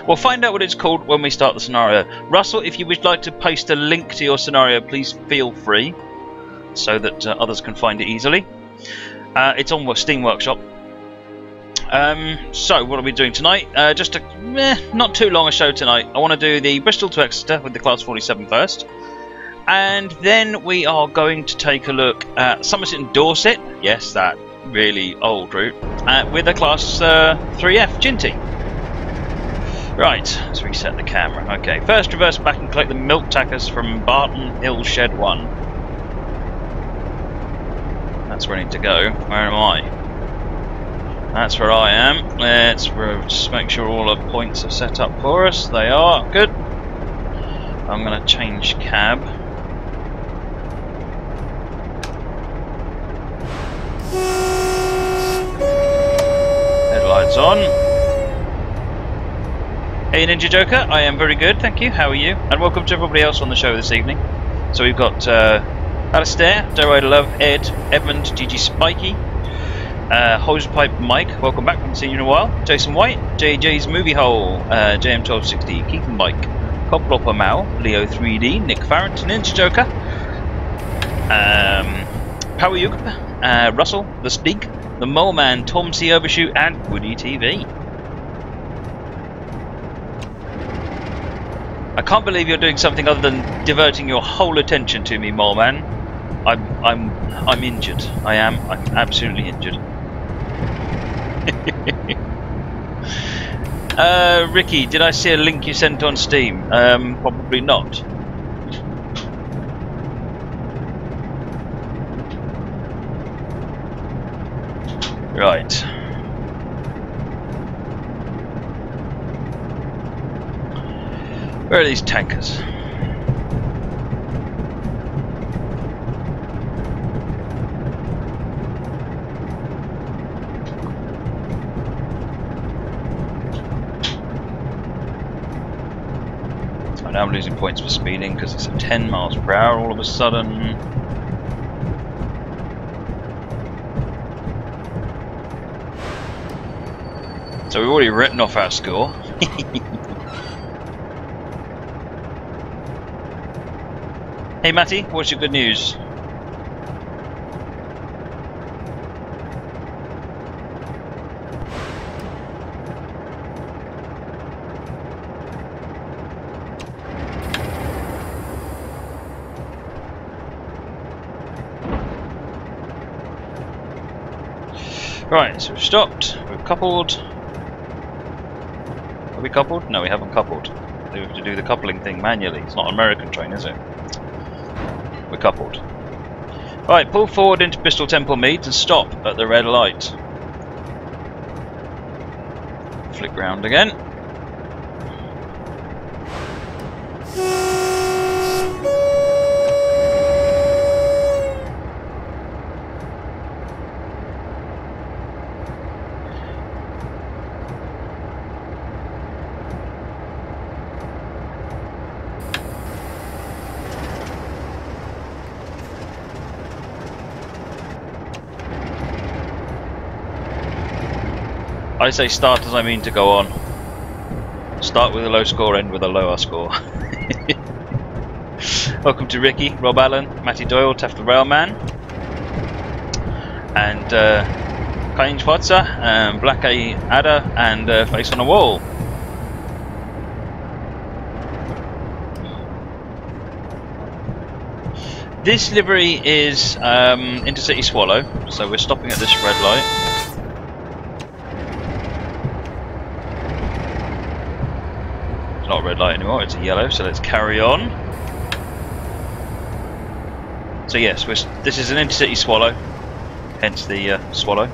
We'll find out what it's called when we start the scenario. Russell, if you would like to paste a link to your scenario, please feel free, so that others can find it easily. It's on Steam Workshop. So what are we doing tonight? Just a not too long a show tonight. I want to do the Bristol to Exeter with the Class 47 first, and then we are going to take a look at Somerset and Dorset. Yes, that really old route, with a Class 3F Ginty. Right, let's reset the camera. Okay, first reverse back and collect the milk tackers from Barton Hill Shed 1. That's where I need to go. Where am I? That's where I am. Let's just make sure all the points are set up for us. They are. Good. I'm going to change cab. Headlights on. Hey Ninja Joker, I am very good, thank you. How are you? And welcome to everybody else on the show this evening. So we've got Alistair, Doe Love, Ed, Edmund, GG Spikey, Hosepipe Mike, welcome back, haven't seen you in a while. Jason White, JJ's Movie Hole, JM1260, Keith and Mike, Coplopper Mal, Leo 3D, Nick Farrant, Ninja Joker, Power Yug, Russell, The Steak, The Mole Man, Tom C. Overshoot, and Woody TV. I can't believe you're doing something other than diverting your whole attention to me, Mole Man. I'm injured. I'm absolutely injured. Ricky, did I see a link you sent on Steam? Probably not. Right. Where are these tankers? So now I'm losing points for speeding because it's at 10 miles per hour all of a sudden. So we've already written off our score. Hey Matty, what's your good news? Right, so we've stopped, we've coupled. Are we coupled? No, we haven't coupled. We have to do the coupling thing manually. It's not an American train, is it? We're coupled. Right, pull forward into Bristol Temple Meads and stop at the red light. Flick round again. I say start as I mean to go on. Start with a low score, end with a lower score. Welcome to Ricky, Rob Allen, Matty Doyle, Taft the Railman, and Kain Schwarzer, Black A Adder, and Face on a Wall. This livery is Intercity Swallow, so we're stopping at this red light. Not a red light anymore, it's a yellow, so let's carry on. So yes, this is an Intercity Swallow, hence the Swallow.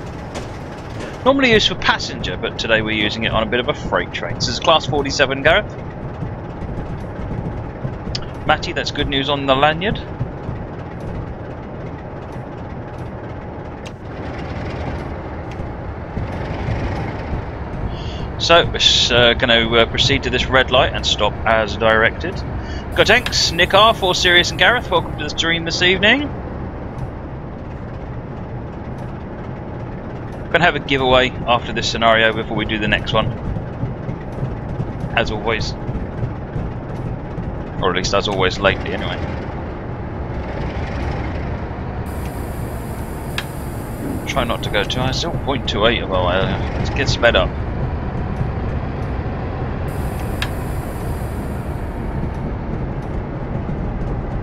Normally used for passenger, but today we're using it on a bit of a freight train. This is Class 47, Gareth. Matty, that's good news on the lanyard. So we're going to proceed to this red light and stop as directed. Got tanks, Nick R, 4 Sirius and Gareth, welcome to the stream this evening. Going to have a giveaway after this scenario before we do the next one. as always. Or at least as always lately, anyway. Try not to go too high. Still 0.28 well, let's get sped up.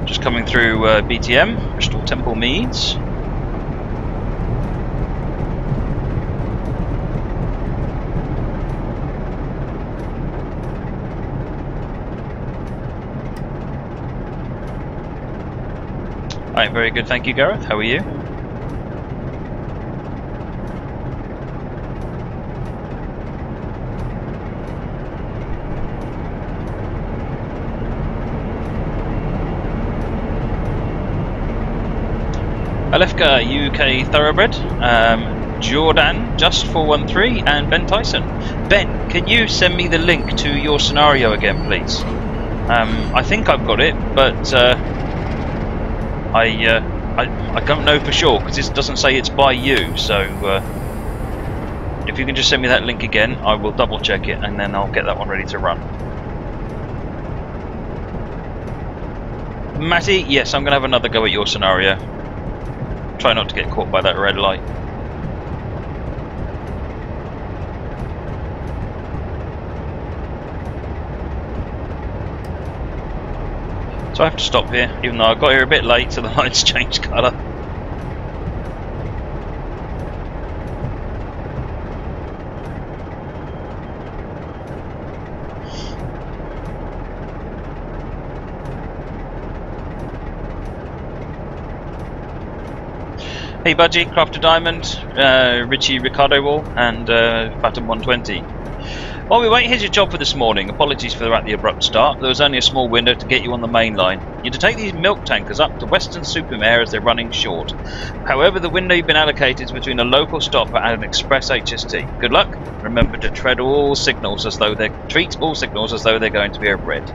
Just coming through BTM, Bristol Temple Meads. Alright, very good, thank you Gareth. How are you? Alefka, UK Thoroughbred, Jordan, Just 413, and Ben Tyson. Ben, can you send me the link to your scenario again, please? I think I've got it, but I don't know for sure because it doesn't say it's by you. So if you can just send me that link again, I will double check it and then I'll get that one ready to run. Matty, yes, I'm going to have another go at your scenario. Try not to get caught by that red light. So I have to stop here, even though I got here a bit late, so the lights changed colour. Hey Budgie, Crafter Diamond, Richie Ricardo Wall, and Phantom 120. While we wait, here's your job for this morning. Apologies for the abrupt start. There was only a small window to get you on the main line. You're to take these milk tankers up to Western Supermare as they're running short. However, the window you've been allocated is between a local stopper and an express HST. Good luck. Remember to treat all signals as though they're going to be over red.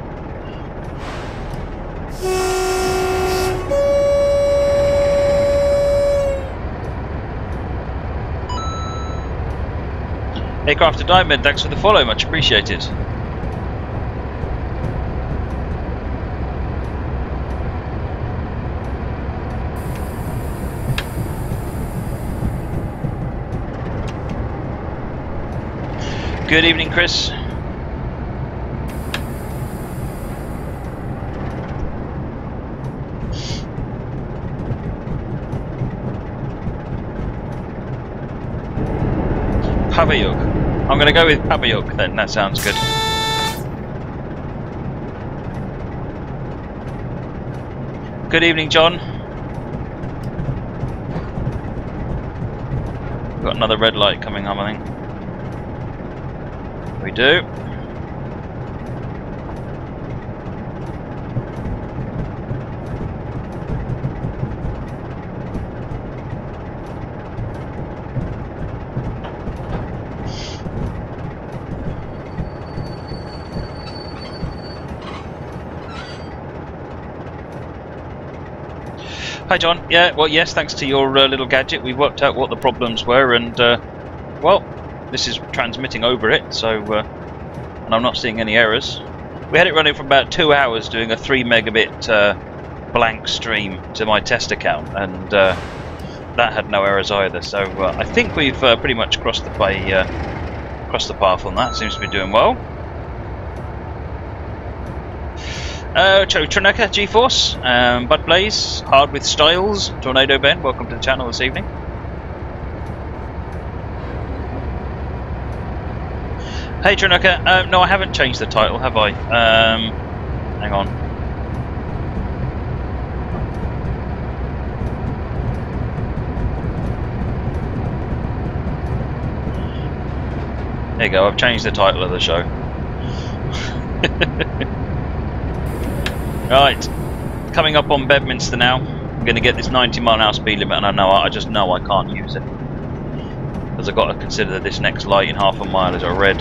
Hey Crafter Diamond, thanks for the follow, much appreciated. Good evening, Chris. Pavayog. I'm going to go with Pavayog then, that sounds good. Good evening, John. We've got another red light coming up, I think. We do. Hi John, yeah, well yes, thanks to your little gadget we've worked out what the problems were and well, this is transmitting over it, so and I'm not seeing any errors. We had it running for about 2 hours doing a 3 megabit blank stream to my test account and that had no errors either, so I think we've pretty much crossed the path on that, seems to be doing well. Trineka, GeForce, Bud Blaze, Hard with Styles, Tornado Ben, welcome to the channel this evening. Hey Trineka, no I haven't changed the title, have I? Hang on. There you go, I've changed the title of the show. Right, coming up on Bedminster now. I'm going to get this 90-mile-an-hour speed limit, and I just know I can't use it because I've got to consider that this next light in half a mile is a red.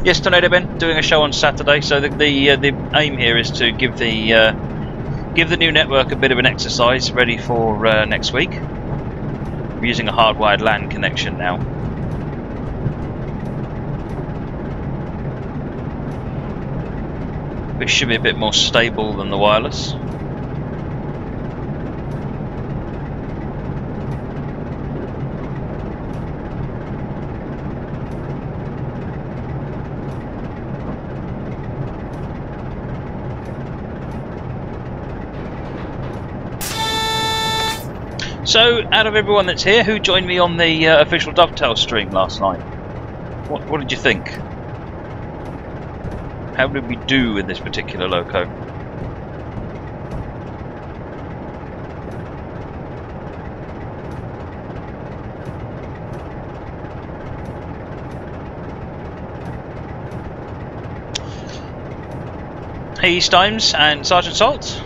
Yes, Tornado Ben, doing a show on Saturday. So the aim here is to give the new network a bit of an exercise ready for next week. I'm using a hardwired LAN connection now. Which should be a bit more stable than the wireless. So, out of everyone that's here, who joined me on the official Dovetail stream last night? What did you think? How did we do in this particular loco? Hey Stimes and Sergeant Salt.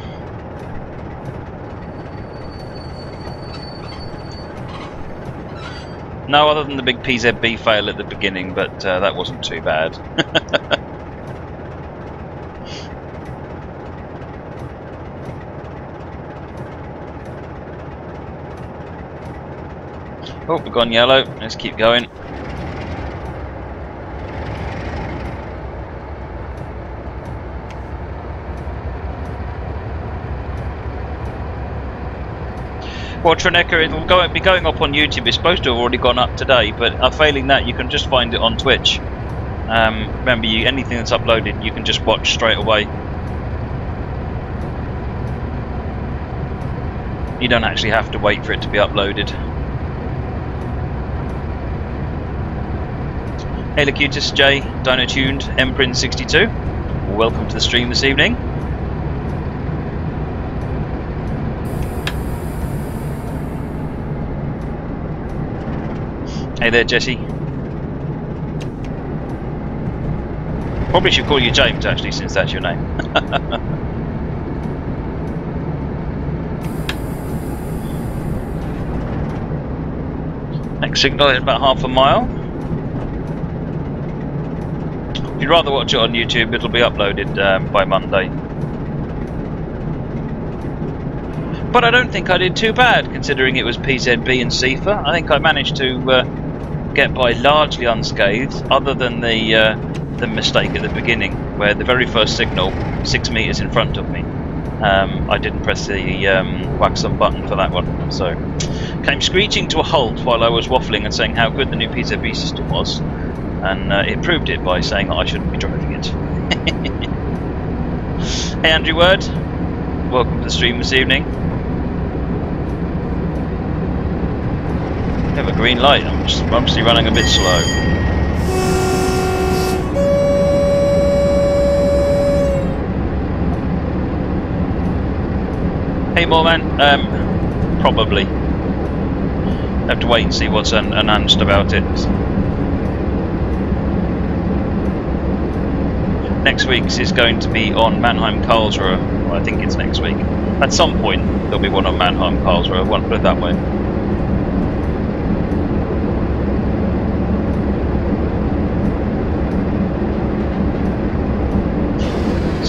No, other than the big PZB fail at the beginning, but that wasn't too bad. Oh, we've gone yellow. Let's keep going. Well, Trenecker, it'll be going up on YouTube. It's supposed to have already gone up today, but failing that, you can just find it on Twitch. Remember, anything that's uploaded, you can just watch straight away. You don't actually have to wait for it to be uploaded. Hey Locutus, Jay, Dino Tuned, Emprin62. Welcome to the stream this evening. Hey there, Jesse. Probably should call you James, actually, since that's your name. Next signal is about half a mile. If you'd rather watch it on YouTube, it'll be uploaded by Monday. But I don't think I did too bad, considering it was PZB and CIFA. I think I managed to get by largely unscathed, other than the mistake at the beginning, where the very first signal, 6 meters in front of me, I didn't press the wax on button for that one, so came screeching to a halt while I was waffling and saying how good the new PZB system was, and it proved it by saying that I shouldn't be driving it. Hey Andrew Word, welcome to the stream this evening. I have a green light, I'm just obviously running a bit slow. Hey Moreman, probably. Have to wait and see what's announced about it. Next week's is going to be on Mannheim-Karlsruhe. Well, I think it's next week. At some point there'll be one on Mannheim-Karlsruhe, I won't put it that way.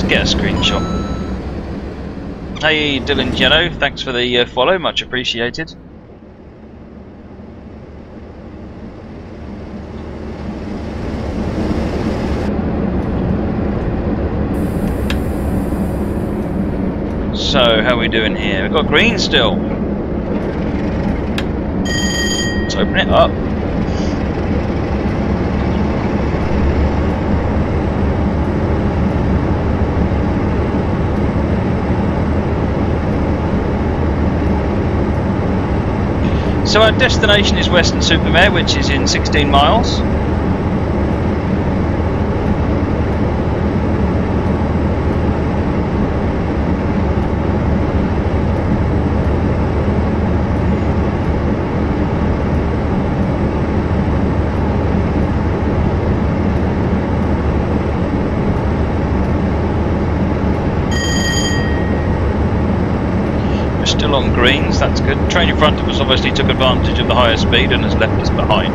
Get a screenshot. Hey Dylan Geno, thanks for the follow, much appreciated. So, how are we doing here? We've got green still. Let's open it up. So our destination is Weston-super-Mare, which is in 16 miles. Still on greens, that's good. The train in front of us obviously took advantage of the higher speed and has left us behind.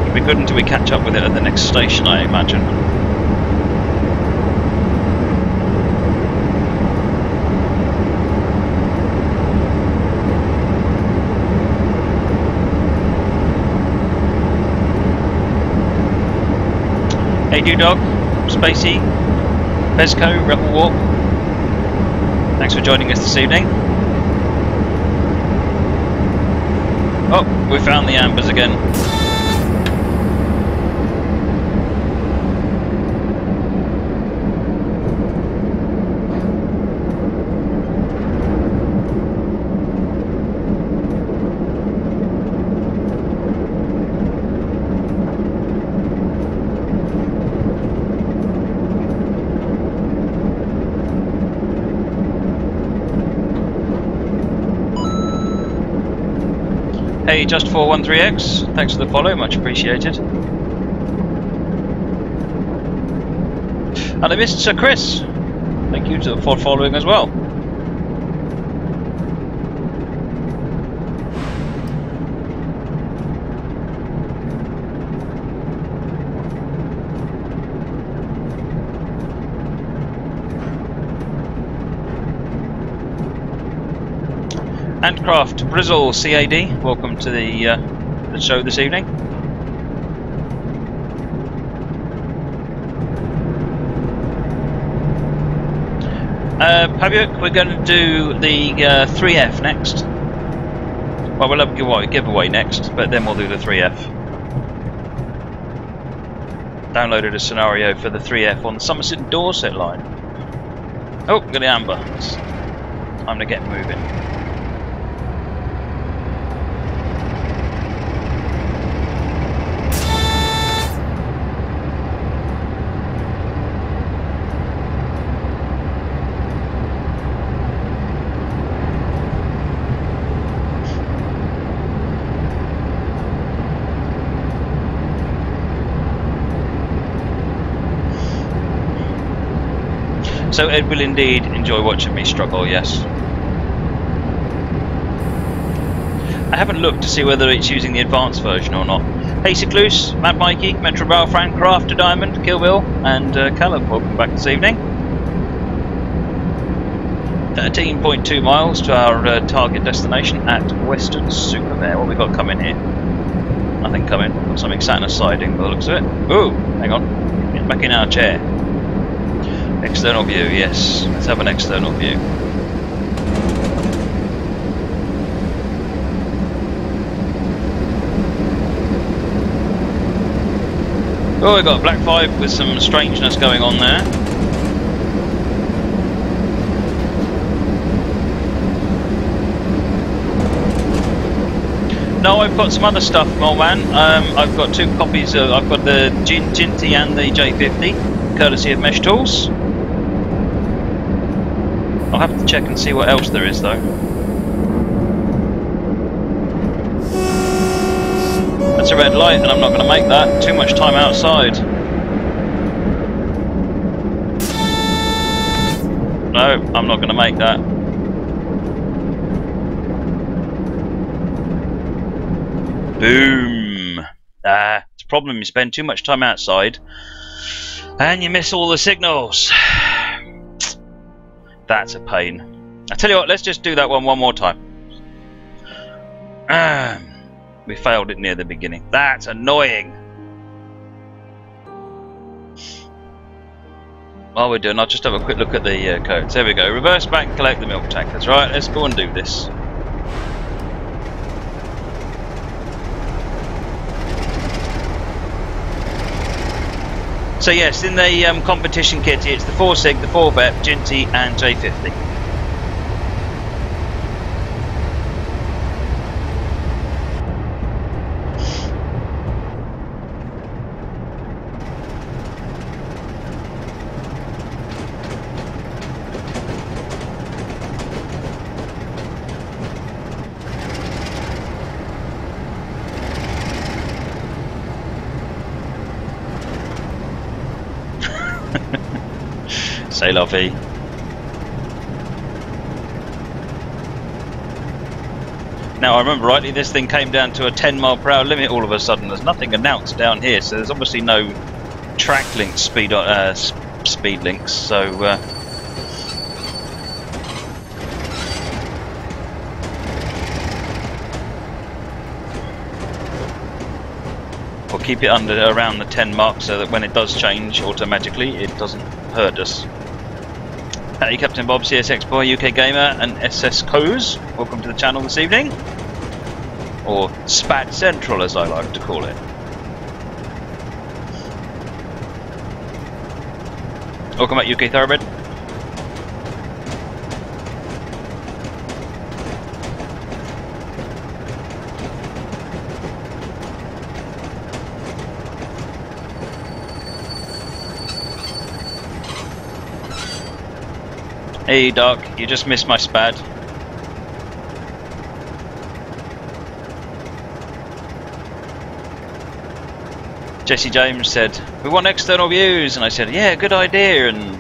It'll be good until we catch up with it at the next station, I imagine. Hey Dog, Spacey, Pesco, Rebel Walk. Thanks for joining us this evening. Oh, we found the ambers again. Hey, Just413X, thanks for the follow, much appreciated. And I missed Sir Chris. Thank you for following as well. Handcraft Bristol CAD, welcome to the show this evening. Pavyuk, we're going to do the 3F next. Well, we'll have a giveaway next, but then we'll do the 3F. Downloaded a scenario for the 3F on the Somerset and Dorset line. Oh, got the amber. It's time to get moving. So Ed will indeed enjoy watching me struggle, yes. I haven't looked to see whether it's using the advanced version or not. Hey Secluse, Mad Mikey, Metro Rail, Frank, Crafter Diamond, Kill Bill, and Callum, welcome back this evening. 13.2 miles to our target destination at Western Supermare. What have we got coming here? Nothing coming. Got something sat in a siding by the looks of it. Ooh, hang on. Get back in our chair. External view, yes. Let's have an external view. Oh, we've got a Black 5 with some strangeness going on there. No, I've got some other stuff, old man. I've got two copies of, I've got the Ginty and the J50, courtesy of Mesh Tools. I'll have to check and see what else there is though. That's a red light and I'm not going to make that. Too much time outside. No, I'm not going to make that. Boom. It's a problem, you spend too much time outside and you miss all the signals. That's a pain. I tell you what, let's just do that one more time. We failed it near the beginning. That's annoying. While we're doing, I'll just have a quick look at the codes. There we go. Reverse back and collect the milk tankers. Right, let's go and do this. So yes, in the competition kit, it's the 4SIG, the 4VEP, Ginty and J50. Say lovey. Now I remember rightly, this thing came down to a 10-mile-per-hour limit all of a sudden. There's nothing announced down here, so there's obviously no track link speed links. So keep it under around the 10 mark so that when it does change automatically, it doesn't hurt us. Hey, Captain Bob, CSX Boy, UK Gamer, and SS Coes. Welcome to the channel this evening, or Spat Central as I like to call it. Welcome back, UK Thoroughbred. Hey Doc, you just missed my spad. Jesse James said, "We want external views," and I said, "Yeah, good idea," and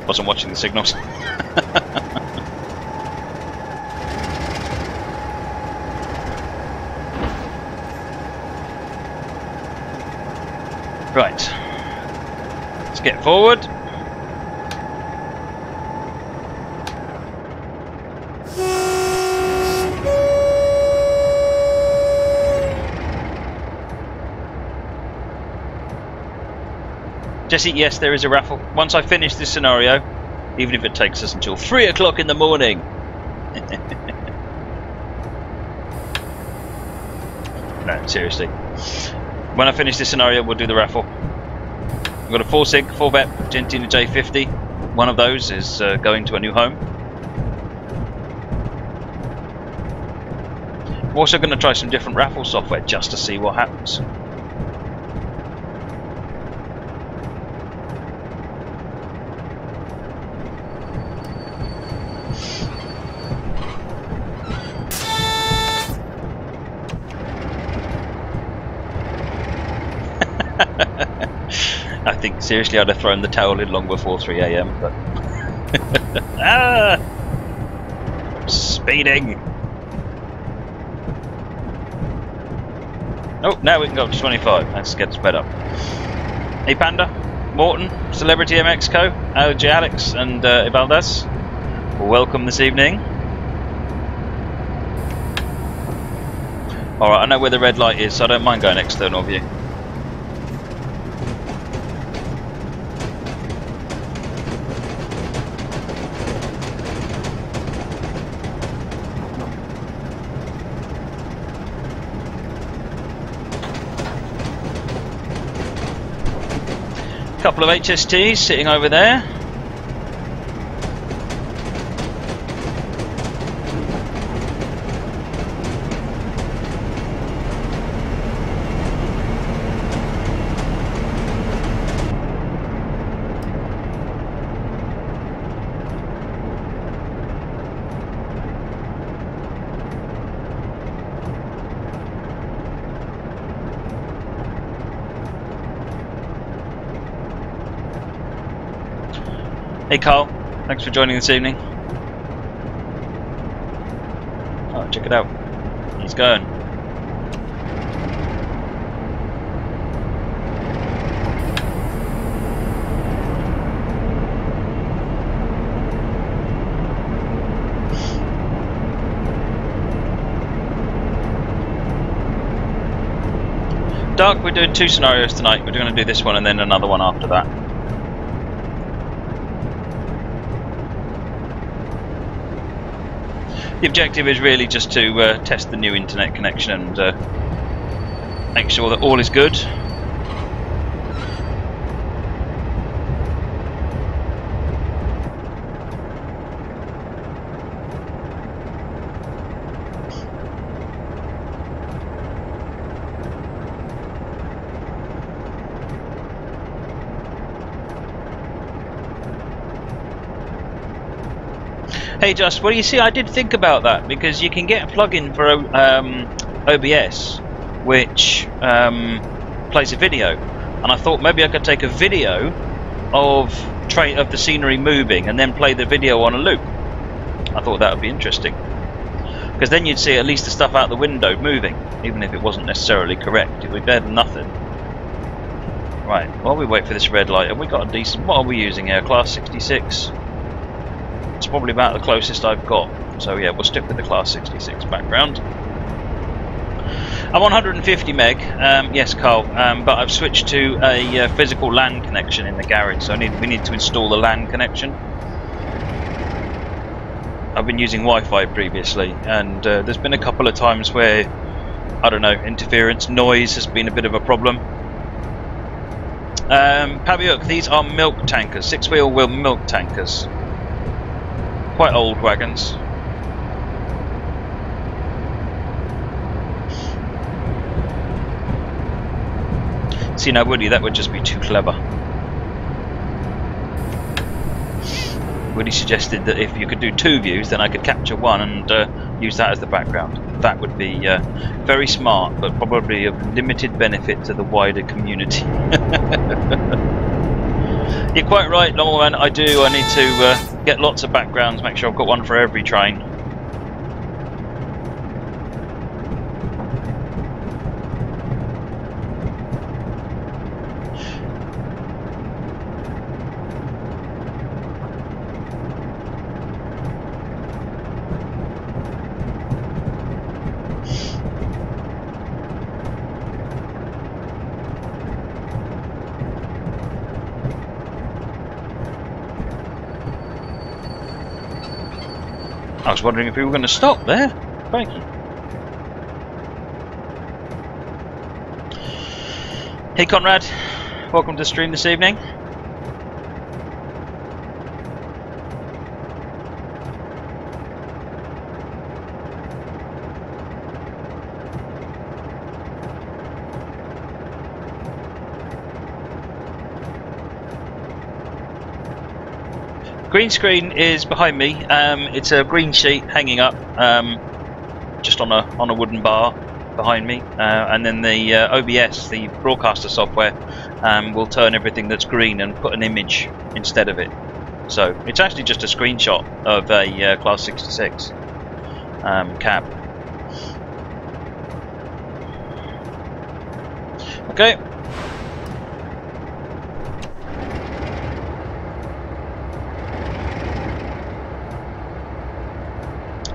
wasn't watching the signals. Right, let's get forward. Jesse, yes, there is a raffle. Once I finish this scenario, even if it takes us until 3 o'clock in the morning. No, seriously. When I finish this scenario, we'll do the raffle. We've got a 4-sig, 4-vet, Gentina J50. One of those is going to a new home. I'm also going to try some different raffle software just to see what happens. I think seriously I'd have thrown the towel in long before 3 AM, but ah! Speeding. Oh, now we can go up to 25. Let's get sped up. Hey Panda, Morton, Celebrity MX Co, LG Alex, and Ibaldas. Welcome this evening. Alright, I know where the red light is, so I don't mind going external view. Couple of HSTs sitting over there. Hey Carl, thanks for joining this evening. Oh, check it out. He's going. Dark, we're doing 2 scenarios tonight. We're going to do this one and then another one after that. The objective is really just to test the new internet connection and make sure that all is good. Hey Just, well you see I did think about that because you can get a plugin for OBS which plays a video, and I thought maybe I could take a video of the scenery moving and then play the video on a loop. I thought that would be interesting because then you'd see at least the stuff out the window moving, even if it wasn't necessarily correct. It would be better than nothing. Right, while we wait for this red light, have we got a decent... what are we using here? Class 66? It's probably about the closest I've got. So yeah, we'll stick with the Class 66 background. I'm on 150 meg, yes Carl, but I've switched to a physical LAN connection in the garage, so we need to install the LAN connection. I've been using Wi-Fi previously, and there's been a couple of times where, I don't know, interference, noise has been a bit of a problem. Paviuk, these are milk tankers, 6-wheel milk tankers. Quite old wagons. See, now Woody, that would just be too clever. Woody suggested that if you could do 2 views, then I could capture one and use that as the background. That would be very smart, but probably of limited benefit to the wider community. You're quite right, Longman. I do. I need to get lots of backgrounds, make sure I've got one for every train. I was wondering if we were going to stop there. Thank you. Hey Conrad, welcome to the stream this evening. Green screen is behind me. It's a green sheet hanging up just on a wooden bar behind me, and then the OBS, the broadcaster software, will turn everything that's green and put an image instead of it. So it's actually just a screenshot of a Class 66 cab. Okay.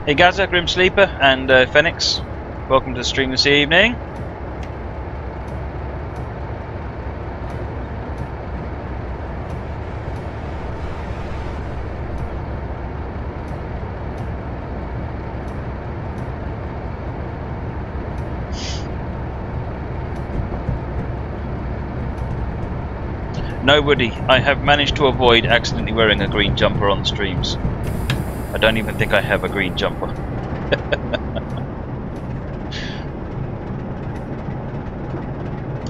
Hey Gaza, Grim Sleeper, and Phoenix, welcome to the stream this evening. No Woody, I have managed to avoid accidentally wearing a green jumper on the streams. I don't even think I have a green jumper.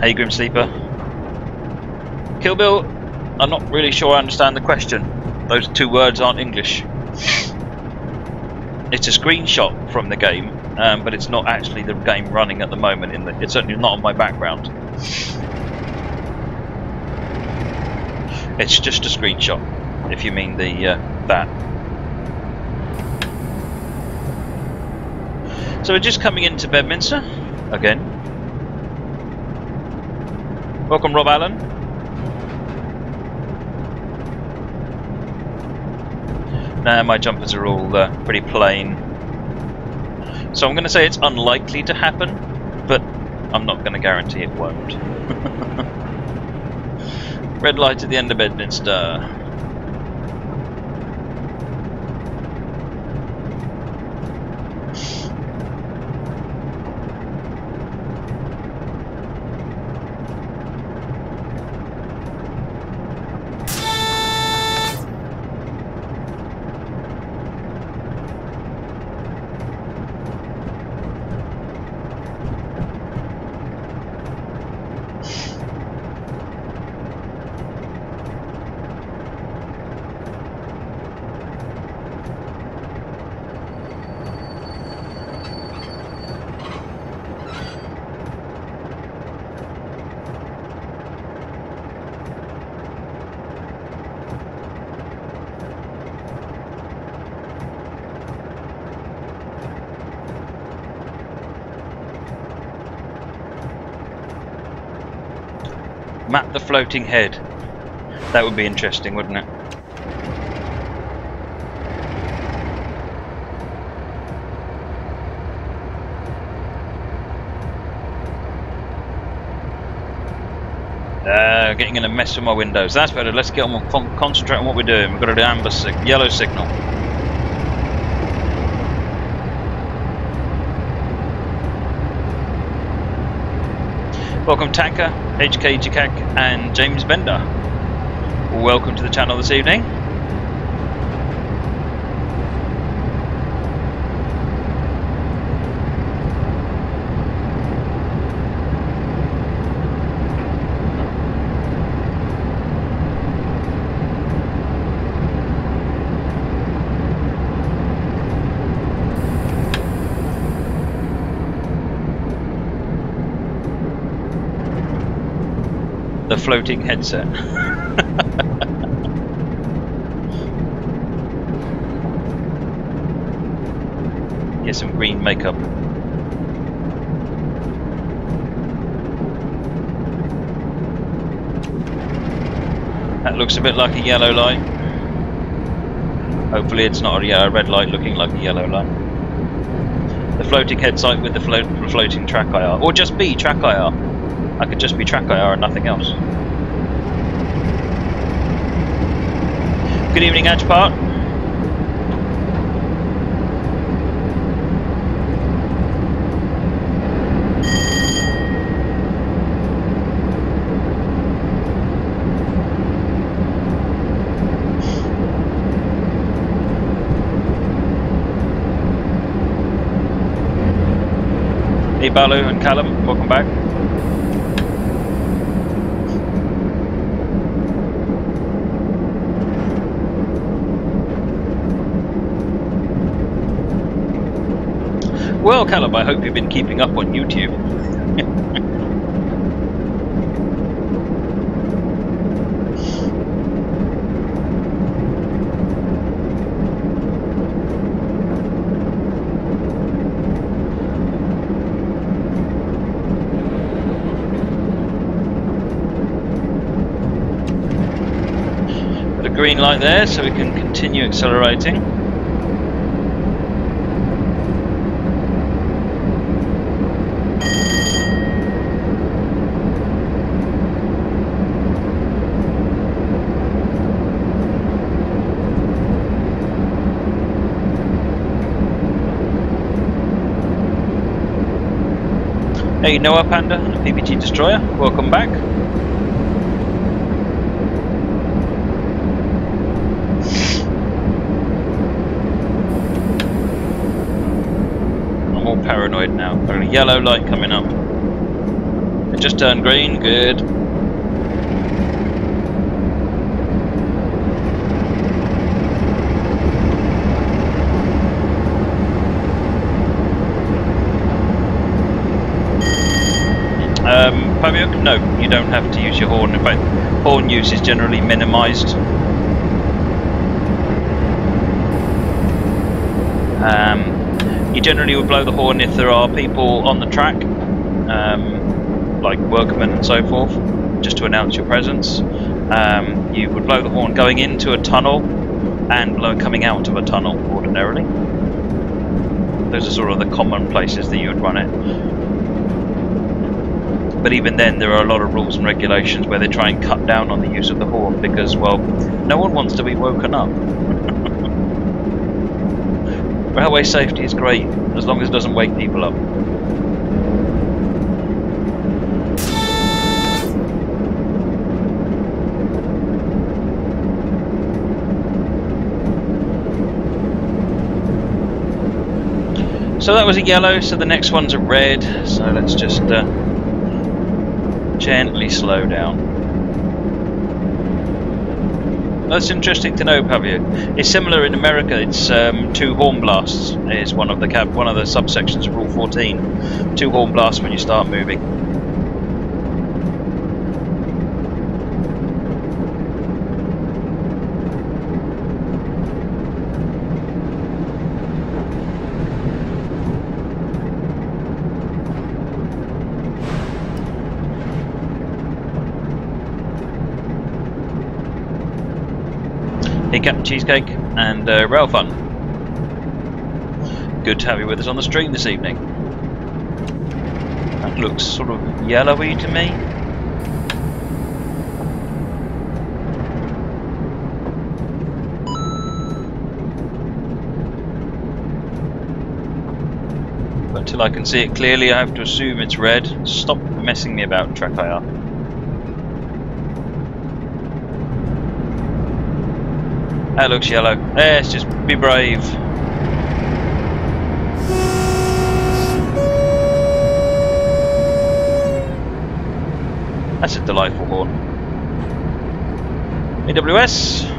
Hey Grim Sleeper. Kill Bill, I'm not really sure I understand the question. Those 2 words aren't English. It's a screenshot from the game, but it's not actually the game running at the moment. It's certainly not on my background. It's just a screenshot, if you mean the that. So we're just coming into Bedminster again. Welcome, Rob Allen. Nah, my jumpers are all pretty plain. So I'm going to say it's unlikely to happen, but I'm not going to guarantee it won't. Red light at the end of Bedminster. Map the floating head. That would be interesting, wouldn't it? Getting in a mess with my windows. That's better. Let's get on. Concentrate on what we're doing. We've got to do amber yellow signal. Welcome Tanker, HK Jikak and James Bender. Welcome to the channel this evening. The floating headset. Get some green makeup. That looks a bit like a yellow light. Hopefully it's not a red light looking like a yellow light. The floating headset with the floating track IR. Or just be track IR. I could just be track IR and nothing else. Good evening, Edgepart. Hey, Balu and Callum, welcome back. Well, Caleb, I hope you've been keeping up on YouTube. Got a green light there, so we can continue accelerating. Hey Noah Panda and the PPG Destroyer, welcome back. I'm all paranoid now. Got a yellow light coming up. It just turned green, good. Fabio, no, you don't have to use your horn. In fact, horn use is generally minimised. You generally would blow the horn if there are people on the track, like workmen and so forth, just to announce your presence. You would blow the horn going into a tunnel and blow it coming out of a tunnel ordinarily. Those are sort of the common places that you would run it. But even then, there are a lot of rules and regulations where they try and cut down on the use of the horn because, well, no one wants to be woken up. Railway safety is great, as long as it doesn't wake people up. So that was a yellow, so the next one's a red, so let's just gently slow down. That's interesting to know, Pavio. It's similar in America. It's 2 horn blasts is one of the subsections of Rule 14. 2 horn blasts when you start moving. Hey Captain Cheesecake and Rail Fun. Good to have you with us on the stream this evening. That looks sort of yellowy to me. until I can see it clearly. I have to assume it's red. Stop messing me about, track IR. That looks yellow. Let's just be brave. That's a delightful horn. AWS.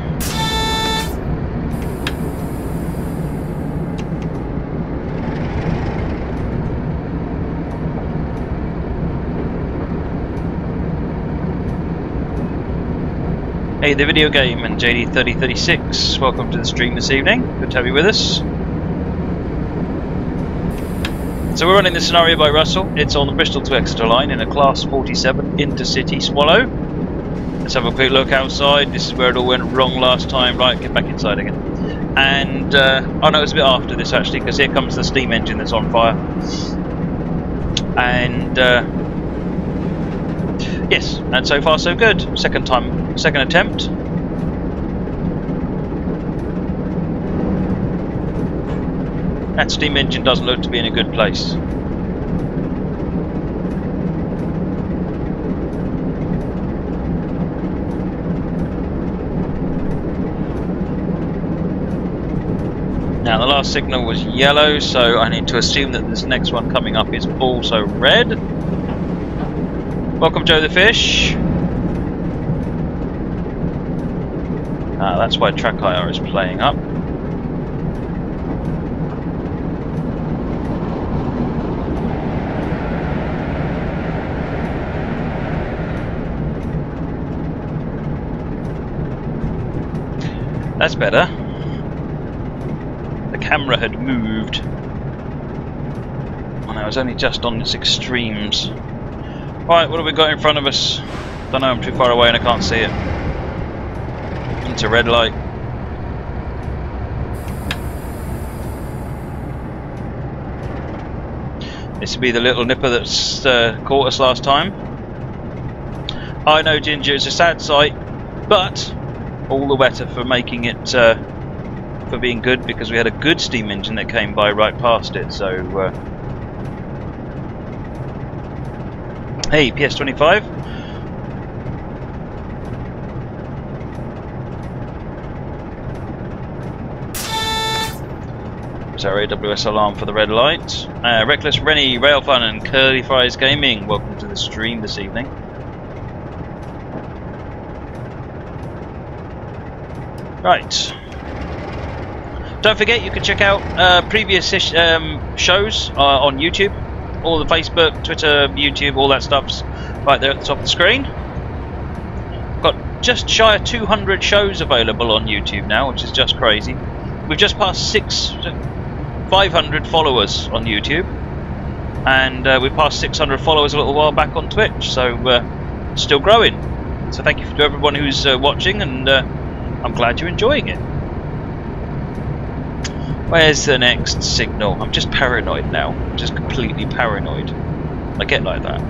Hey, the video game and JD3036. Welcome to the stream this evening. Good to have you with us. So we're running this scenario by Russell. It's on the Bristol to Exeter line in a Class 47 intercity swallow. Let's have a quick look outside. This is where it all went wrong last time. Right, get back inside again. And oh no, it's a bit after this actually, because here comes the steam engine that's on fire. And yes, and so far so good. Second attempt. That steam engine doesn't look to be in a good place. Now the last signal was yellow, so I need to assume that this next one coming up is also red. Welcome Joe the Fish. That's why track IR is playing up. That's better. The camera had moved. And I was only just on its extremes. Right, what have we got in front of us? Don't know, I'm too far away and I can't see it. It's a red light. This will be the little nipper that's caught us last time. I know, Ginger, it's a sad sight, but all the better for making it, for being good, because we had a good steam engine that came by right past it, so... Hey, PS25. There's our AWS alarm for the red light. Reckless Rennie, Rail Fun and Curly Fries Gaming, welcome to the stream this evening. Right. Don't forget, you can check out previous shows on YouTube. All the Facebook, Twitter, YouTube, all that stuff's right there at the top of the screen. Got just shy of 200 shows available on YouTube now, which is just crazy. We've just passed 500 followers on YouTube, and we passed 600 followers a little while back on Twitch, so still growing. So thank you to everyone who's watching, and I'm glad you're enjoying it. Where's the next signal? I'm just paranoid now. I'm just completely paranoid. I get like that.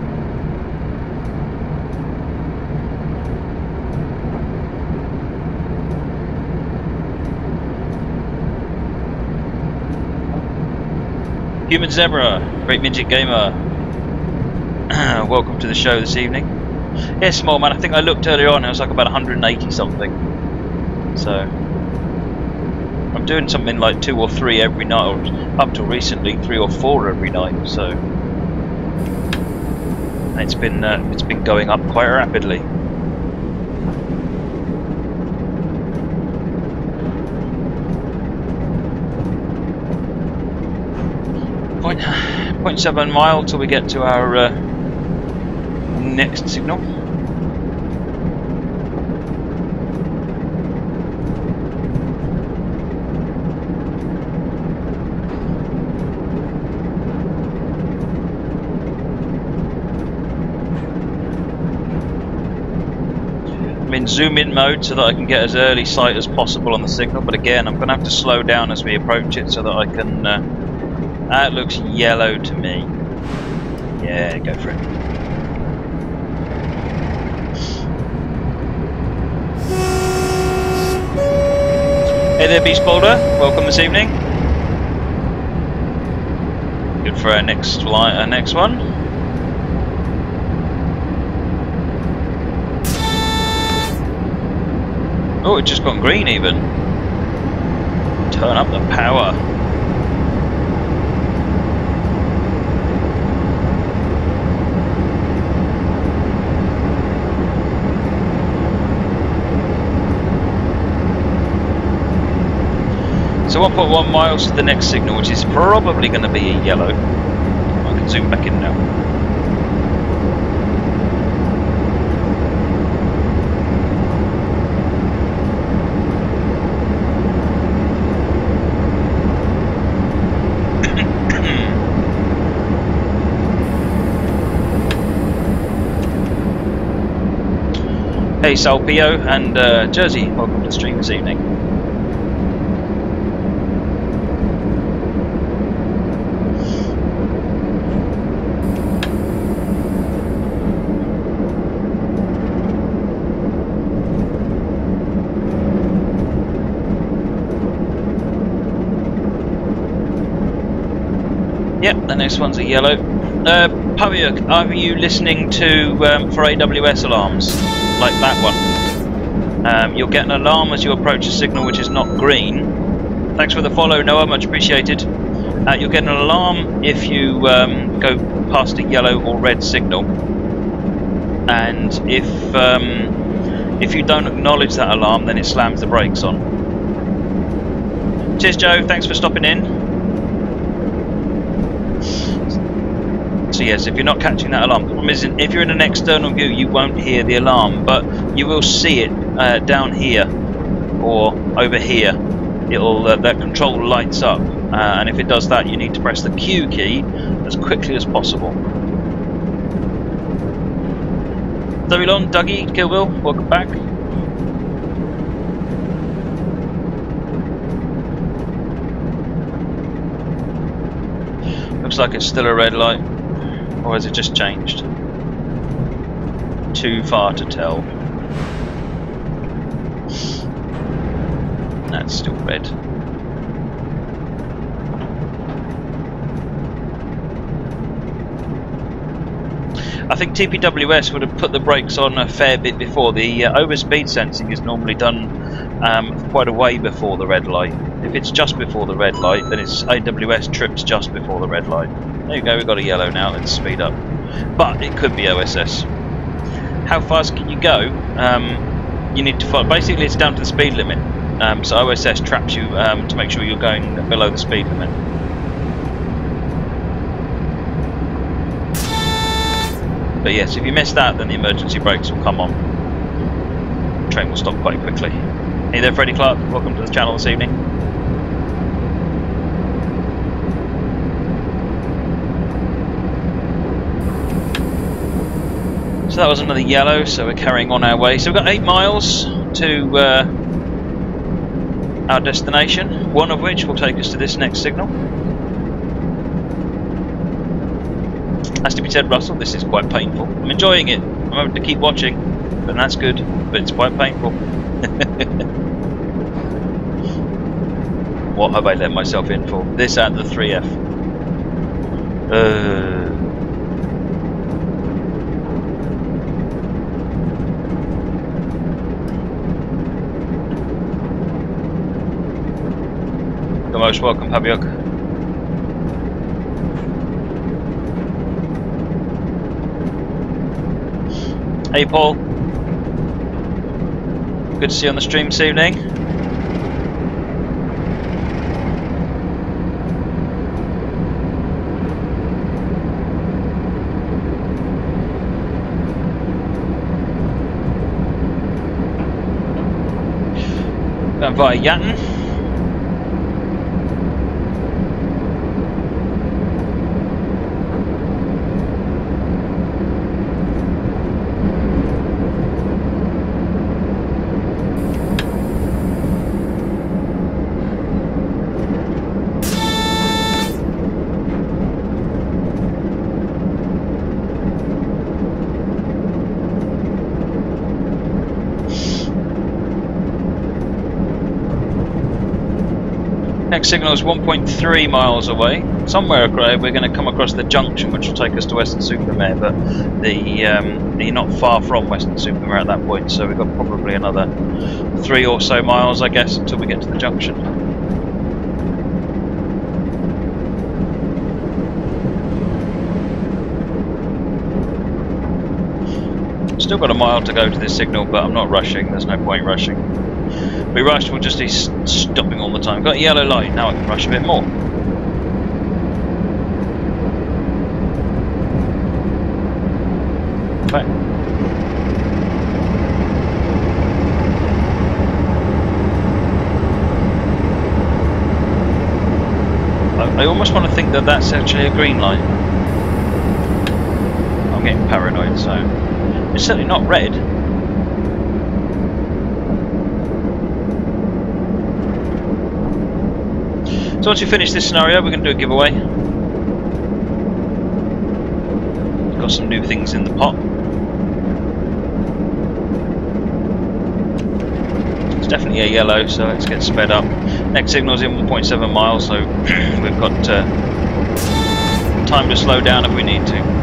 Human Zebra, Great Midget Gamer. Welcome to the show this evening. Yeah, small man. I think I looked earlier on. It was like about 180 something. So I'm doing something like 2 or 3 every night, or up till recently 3 or 4 every night. So and it's been going up quite rapidly. Point 0.7 mile till we get to our next signal. I'm in zoom in mode so that I can get as early sight as possible on the signal, but again I'm going to have to slow down as we approach it so that I can... that looks yellow to me. Yeah, go for it. Hey there, Beast Boulder. Welcome this evening. Good for our next one. Oh, it just gone green even. Turn up the power. So 1.1 miles to the next signal, which is probably going to be a yellow. I can zoom back in now. Hey Salpio and Jersey, welcome to the stream this evening. Yep, the next one's a yellow. Paviuk, are you listening to for AWS alarms like that one? You'll get an alarm as you approach a signal which is not green. Thanks for the follow, Noah, much appreciated. You'll get an alarm if you go past a yellow or red signal, and if you don't acknowledge that alarm, then it slams the brakes on. Cheers, Joe. Thanks for stopping in. So yes, if you're not catching that alarm, the problem is if you're in an external view, you won't hear the alarm, but you will see it down here or over here. It'll that control lights up, and if it does that, you need to press the Q key as quickly as possible. Zabilon, Dougie, Kill Bill, welcome back. Looks like it's still a red light. Or has it just changed? Too far to tell. That's still red. I think TPWS would have put the brakes on a fair bit before. The overspeed sensing is normally done quite a way before the red light. If it's just before the red light, then it's AWS trips just before the red light. There you go, we've got a yellow now, let's speed up. But it could be OSS. How fast can you go? You need to follow, basically it's down to the speed limit. So OSS traps you to make sure you're going below the speed limit. But yes, if you miss that, then the emergency brakes will come on. The train will stop quite quickly. Hey there, Freddie Clark, welcome to the channel this evening. So that was another yellow, so we're carrying on our way. So we've got 8 miles to our destination, one of which will take us to this next signal. Has to be said, Russell, this is quite painful. I'm enjoying it. I'm having to keep watching, but that's good. But it's quite painful. What have I let myself in for? This and the 3F. You're most welcome, Paviuk. Hey Paul, good to see you on the stream this evening. Going via Yatton. Next signal is 1.3 miles away somewhere we're going to come across the junction, which will take us to Weston-super-Mare, but you're not far from Weston-super-Mare at that point, so we've got probably another 3 or so miles, I guess, until we get to the junction. Still got a mile to go to this signal, but I'm not rushing. There's no point rushing. If we rush, we'll just be stopping all the time. Got a yellow light, now I can rush a bit more. Okay. I almost want to think that that's actually a green light. I'm getting paranoid, so it's certainly not red. So once we finish this scenario, we're going to do a giveaway. We've got some new things in the pot. It's definitely a yellow, so let's get sped up. Next signal's in 1.7 miles, so we've got time to slow down if we need to.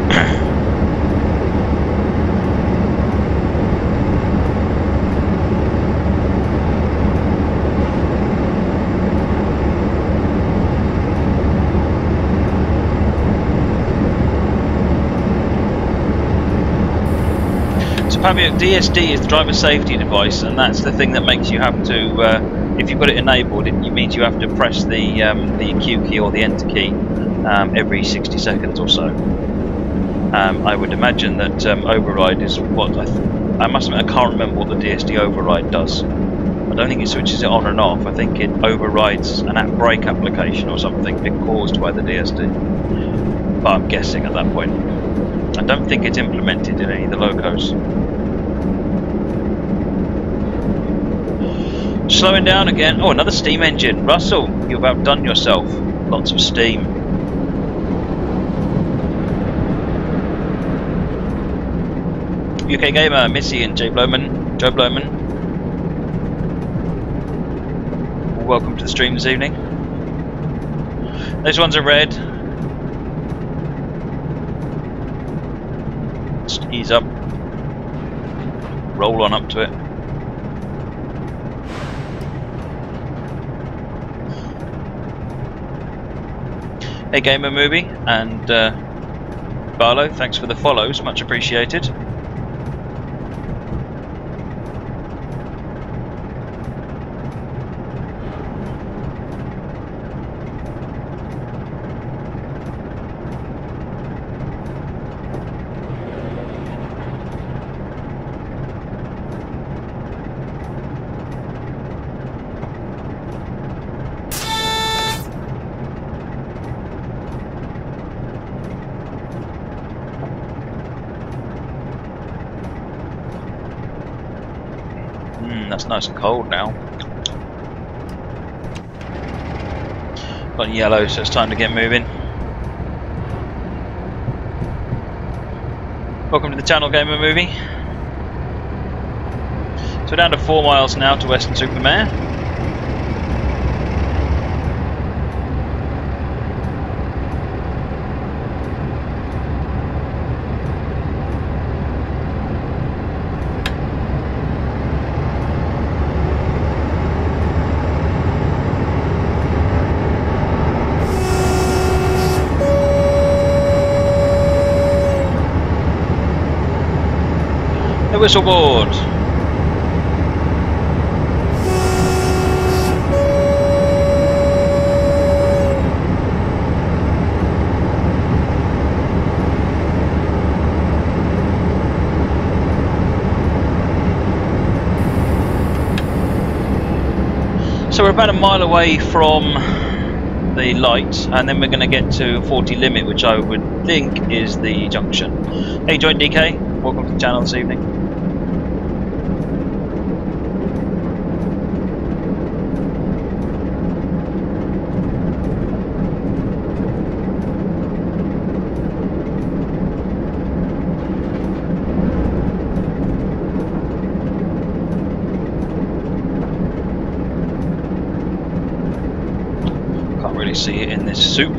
DSD is the driver safety device, and that's the thing that makes you have to, if you've got it enabled, it means you have to press the Q key or the enter key every 60 seconds or so. I would imagine that override is what I must admit I can't remember what the DSD override does. I don't think it switches it on and off. I think it overrides an app brake application or something been caused by the DSD. But I'm guessing at that point. I don't think it's implemented in any of the locos. Slowing down again. Oh, another steam engine. Russell, you've outdone yourself. Lots of steam. UK Gamer, Missy and Joe Blowman. Welcome to the stream this evening. Those ones are red. Just ease up. Roll on up to it. Hey Gamer Movie and Barlow, thanks for the follows, much appreciated. That's nice and cold now. Got yellow, so it's time to get moving. Welcome to the channel, Gamer Movie. So we're down to 4 miles now to Weston-super-Mare. The whistle board. So we're about a mile away from the light, and then we're going to get to 40 limit, which I would think is the junction. Hey Joint DK, welcome to the channel this evening. See it in this soup.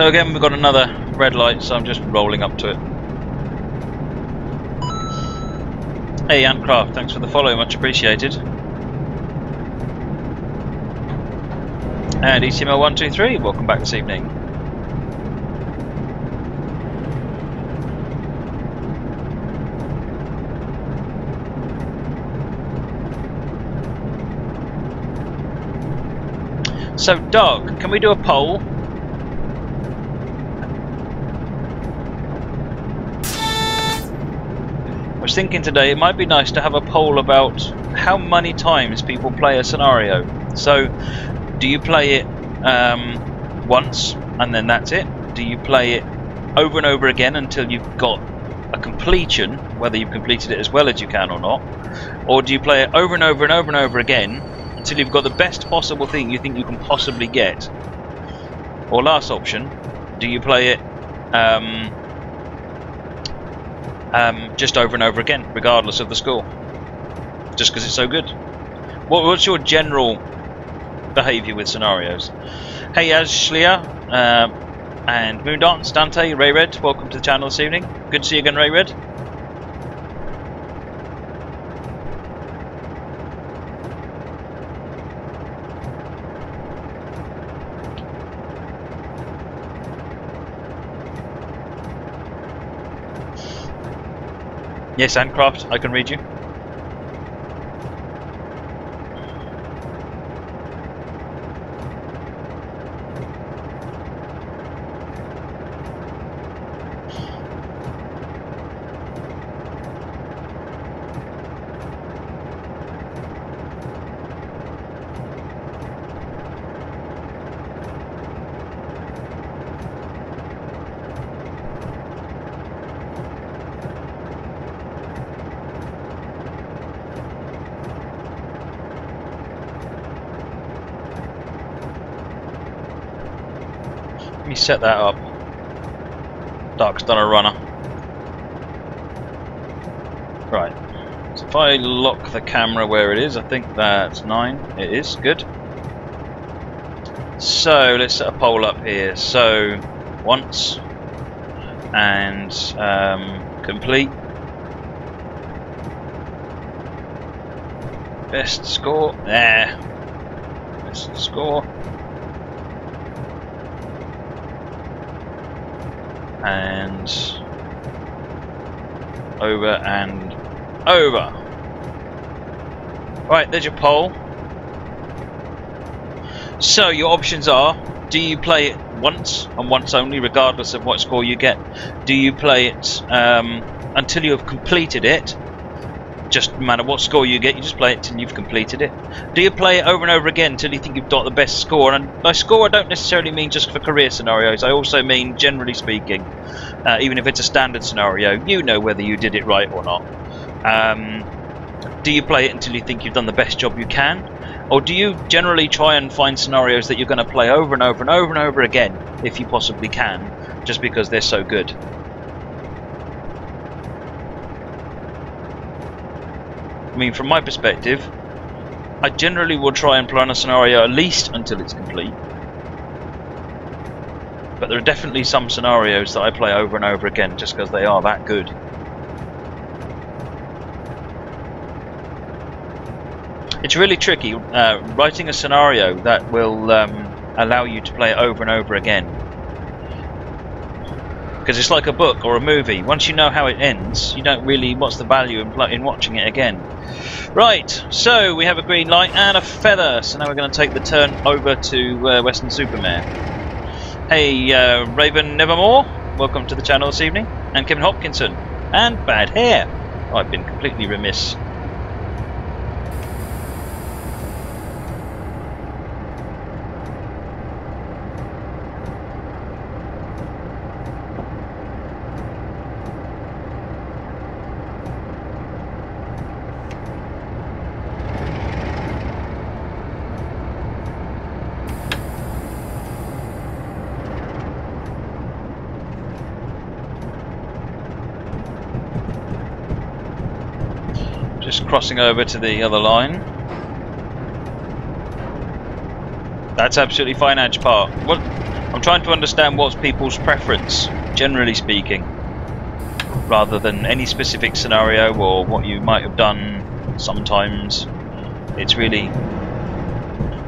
So again, we've got another red light, so I'm just rolling up to it. Hey Antcraft, thanks for the follow, much appreciated. And ECML123, welcome back this evening. So Doug, can we do a poll? I was thinking today it might be nice to have a poll about how many times people play a scenario. So, do you play it once and then that's it? Do you play it over and over again until you've got a completion, whether you've completed it as well as you can or not? Or do you play it over and over and over and over again until you've got the best possible thing you think you can possibly get? Or last option, do you play it just over and over again, regardless of the score, just because it's so good? What's your general behaviour with scenarios? Hey Ashlia, and Moondance, Dante, Ray Red, welcome to the channel this evening. Good to see you again, Ray Red. Yes, Handcraft, I can read you. Let me set that up. Dark's done a runner. Right. So if I lock the camera where it is, I think that's 9. It is. Good. So let's set a poll up here. So once and complete. Best score. There. Best score. And over and over. Right, there's your poll. So your options are: do you play it once and once only, regardless of what score you get? Do you play it until you have completed it? Just no matter what score you get, you just play it till you've completed it. Do you play it over and over again until you think you've got the best score? And by score, I don't necessarily mean just for career scenarios. I also mean, generally speaking, even if it's a standard scenario, you know whether you did it right or not. Do you play it until you think you've done the best job you can? Or do you generally try and find scenarios that you're going to play over and over and over and over again, if you possibly can, just because they're so good? I mean, from my perspective, I generally will try and plan a scenario at least until it's complete. But there are definitely some scenarios that I play over and over again just because they are that good. It's really tricky writing a scenario that will allow you to play it over and over again. Because it's like a book or a movie. Once you know how it ends, you don't really... what's the value in watching it again? Right, so we have a green light and a feather. So now we're going to take the turn over to Western Supermare. Hey, Raven Nevermore, welcome to the channel this evening. And Kevin Hopkinson. And Bad Hair. Oh, I've been completely remiss. Just crossing over to the other line. That's absolutely fine, Edge Part. What? I'm trying to understand what's people's preference, generally speaking, rather than any specific scenario or what you might have done sometimes. It's really,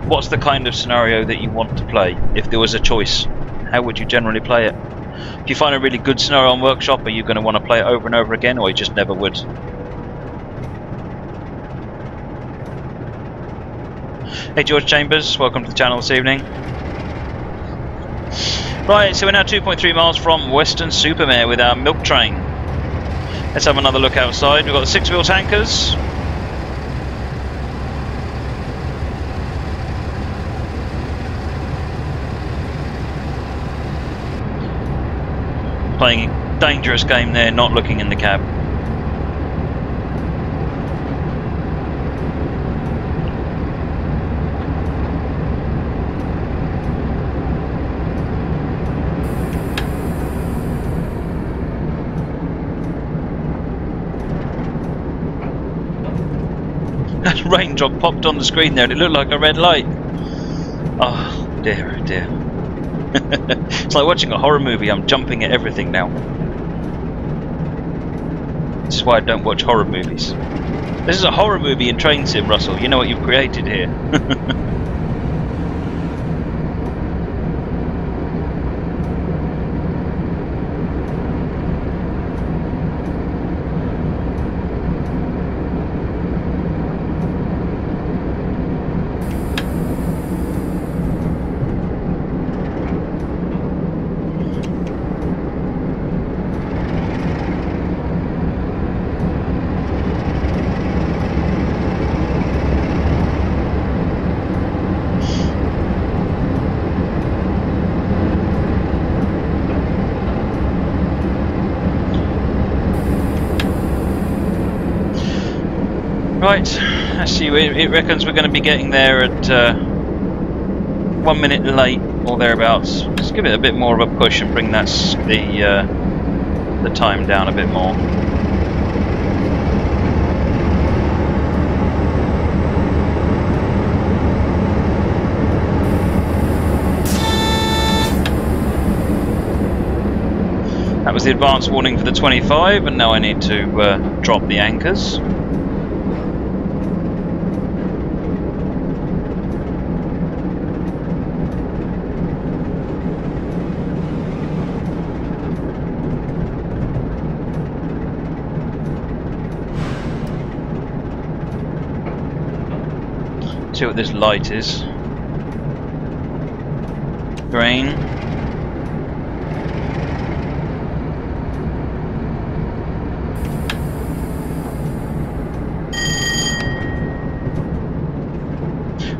what's the kind of scenario that you want to play? If there was a choice, how would you generally play it? If you find a really good scenario on Workshop, are you going to want to play it over and over again, or you just never would? Hey George Chambers, welcome to the channel this evening. Right, so we're now 2.3 miles from Weston-super-Mare with our milk train. Let's have another look outside. We've got the 6-wheel tankers. Playing a dangerous game there, not looking in the cab. That raindrop popped on the screen there and it looked like a red light. Oh dear, oh dear. It's like watching a horror movie. I'm jumping at everything now. This is why I don't watch horror movies. This is a horror movie in train sim, Russell. You know what you've created here. Right, let's see, it reckons we're going to be getting there at 1 minute late or thereabouts. Let's give it a bit more of a push and bring the time down a bit more. That was the advance warning for the 25, and now I need to drop the anchors. See what this light is. Green.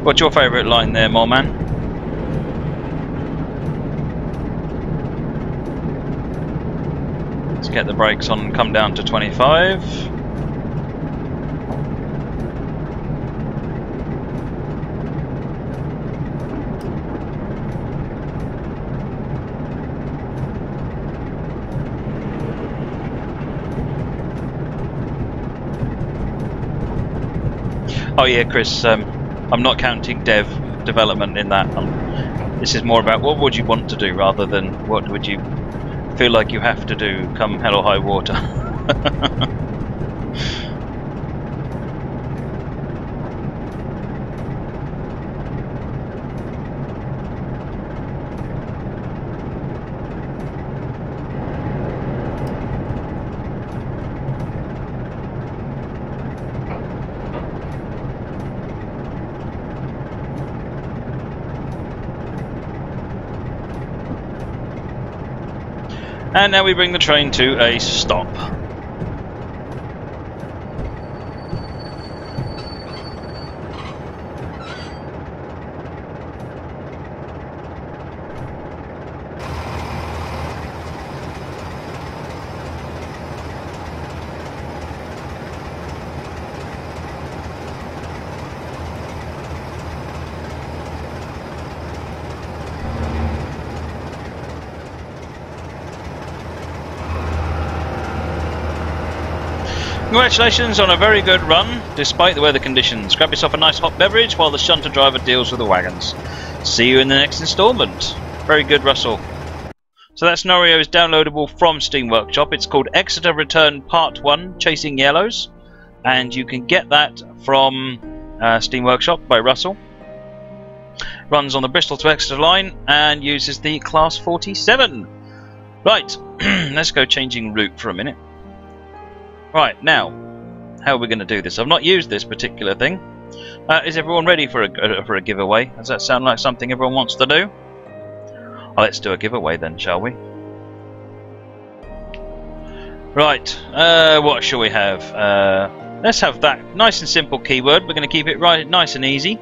What's your favourite line there, Moreman? Let's get the brakes on and come down to 25. Oh yeah, Chris, I'm not counting development in that. This is more about what would you want to do rather than what would you feel like you have to do come hell or high water. And now we bring the train to a stop. Congratulations on a very good run, despite the weather conditions. Grab yourself a nice hot beverage while the shunter driver deals with the wagons. See you in the next instalment. Very good, Russell. So that scenario is downloadable from Steam Workshop. It's called Exeter Return Part 1, Chasing Yellows. And you can get that from Steam Workshop by Russell. Runs on the Bristol to Exeter line and uses the Class 47. Right, let's go changing route for a minute. Right, now, how are we going to do this? I've not used this particular thing. Is everyone ready for a giveaway? Does that sound like something everyone wants to do? Oh, let's do a giveaway then, shall we? Right, what shall we have? Let's have that nice and simple keyword. We're going to keep it right, nice and easy.